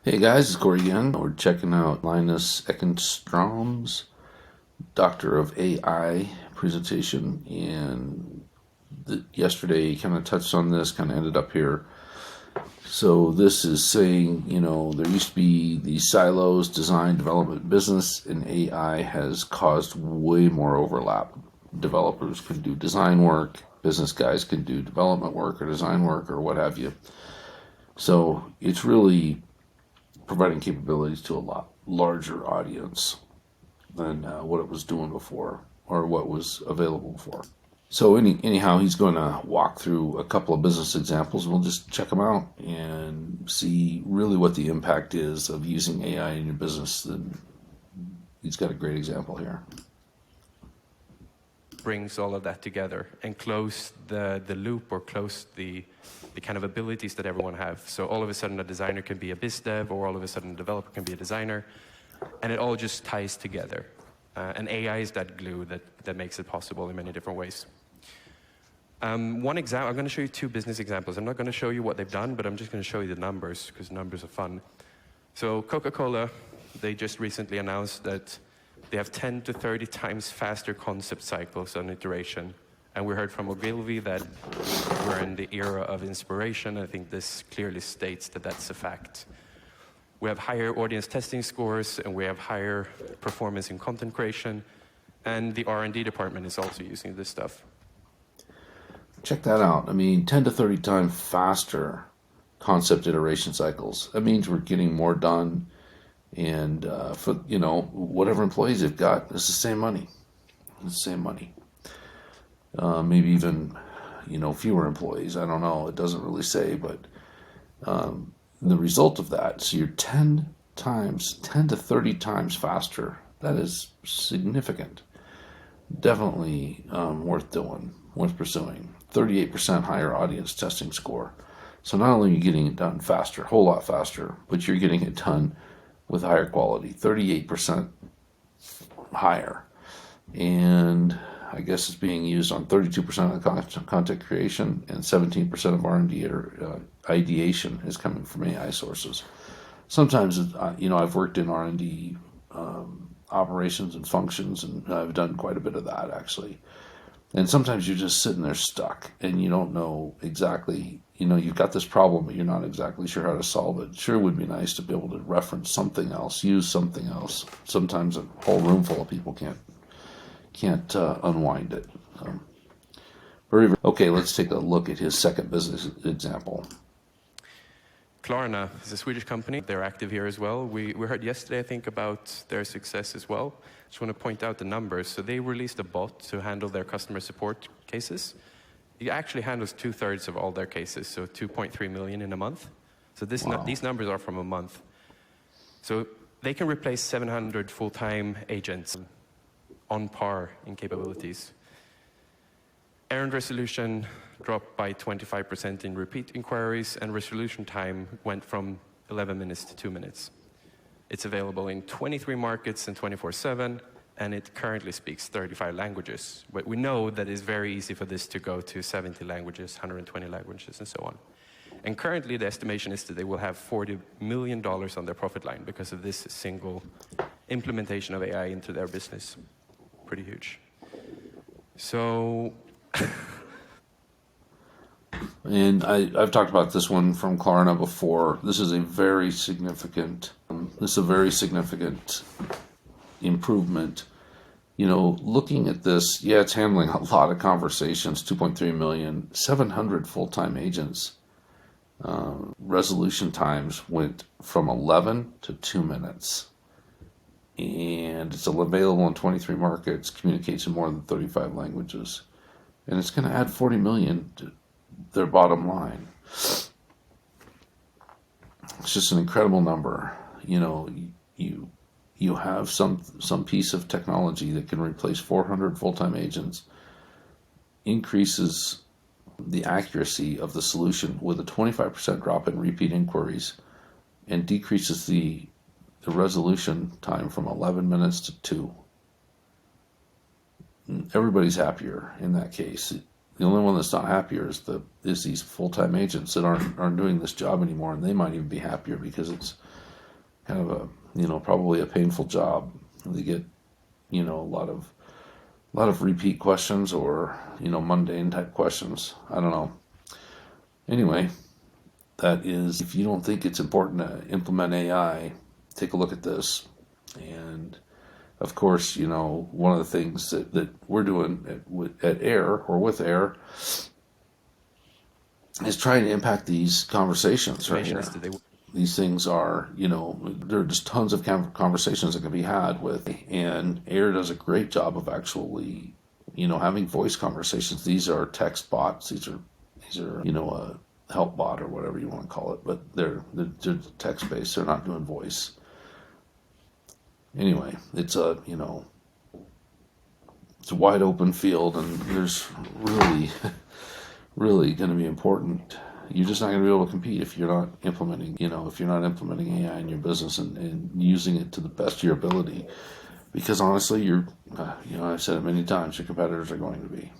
Hey guys, it's Gordy again. We're checking out Linus Eckenstrom's Doctor of AI presentation, and yesterday he kind of touched on this, kind of ended up here. So this is saying, there used to be these silos, design, development, business, and AI has caused way more overlap. Developers can do design work, business guys can do development work or design work or what have you. So it's really providing capabilities to a lot larger audience than what it was doing before or what was available before. So anyhow, he's going to walk through a couple of business examples, and we'll just check them out and see really what the impact is of using AI in your business. And he's got a great example here. Brings all of that together and close the loop, or close the kind of abilities that everyone have. So all of a sudden a designer can be a biz dev, or all of a sudden a developer can be a designer, and it all just ties together. And AI is that glue that makes it possible in many different ways. One example, I'm going to show you two business examples. I'm not going to show you what they've done, but I'm just going to show you the numbers, because numbers are fun. So Coca-Cola, they just recently announced that they have 10 to 30 times faster concept cycles on iteration. And we heard from Ogilvy that we're in the era of inspiration. I think this clearly states that that's a fact. We have higher audience testing scores, and we have higher performance in content creation. And the R&D department is also using this stuff. Check that out. I mean, 10 to 30 times faster concept iteration cycles. That means we're getting more done. And for whatever employees they've got, it's the same money. It's the same money. Maybe even fewer employees. I don't know. It doesn't really say, but the result of that. So you're 10 to 30 times faster. That is significant. Definitely worth doing, worth pursuing. 38% higher audience testing score. So not only are you getting it done faster, a whole lot faster, but you're getting it done with higher quality, 38% higher. And I guess it's being used on 32% of the content creation, and 17% of R&D or ideation is coming from AI sources. Sometimes, I've worked in R&D operations and functions, and I've done quite a bit of that, actually. And sometimes you're just sitting there stuck, and you don't know exactly, you've got this problem, but you're not exactly sure how to solve it. Sure would be nice to be able to reference something else, use something else. Sometimes a whole room full of people can't unwind it. Okay, let's take a look at his second business example. Klarna is a Swedish company. They're active here as well. We heard yesterday, I think, about their success as well. Just want to point out the numbers. So they released a bot to handle their customer support cases. It actually handles 2/3 of all their cases, so 2.3 million in a month. So these numbers are from a month. So they can replace 700 full-time agents, on par in capabilities. Errand resolution dropped by 25% in repeat inquiries, and resolution time went from 11 minutes to 2 minutes. It's available in 23 markets and 24/7, and it currently speaks 35 languages. But we know that it's very easy for this to go to 70 languages, 120 languages, and so on. And currently, the estimation is that they will have $40 million on their profit line because of this single implementation of AI into their business. Pretty huge. So... And I've talked about this one from Klarna before. This is a very significant improvement. Looking at this, it's handling a lot of conversations, 2.3 million, 700 full-time agents. Resolution times went from 11 to 2 minutes. And it's available in 23 markets, communicates in more than 35 languages. And it's going to add 40 million to their bottom line. It's just an incredible number. You have some piece of technology that can replace 400 full-time agents, increases the accuracy of the solution with a 25% drop in repeat inquiries, and decreases the resolution time from 11 minutes to 2. Everybody's happier in that case. The only one that's not happier is these full-time agents that aren't doing this job anymore, and they might even be happier because kind of a, probably a painful job. They get, a lot of repeat questions or, mundane type questions. I don't know. Anyway, that is, if you don't think it's important to implement AI, take a look at this. And of course, one of the things that we're doing at Air or with Air is trying to impact these conversations right here. These things are, there are just tons of conversations that can be had with, and Air does a great job of actually, having voice conversations. These are text bots. These are, a help bot or whatever you want to call it, but they're text based. They're not doing voice. Anyway, it's a, it's a wide open field, and there's really, really going to be important. You're just not going to be able to compete if you're not implementing, if you're not implementing AI in your business and using it to the best of your ability. Because honestly, I've said it many times, your competitors are going to be.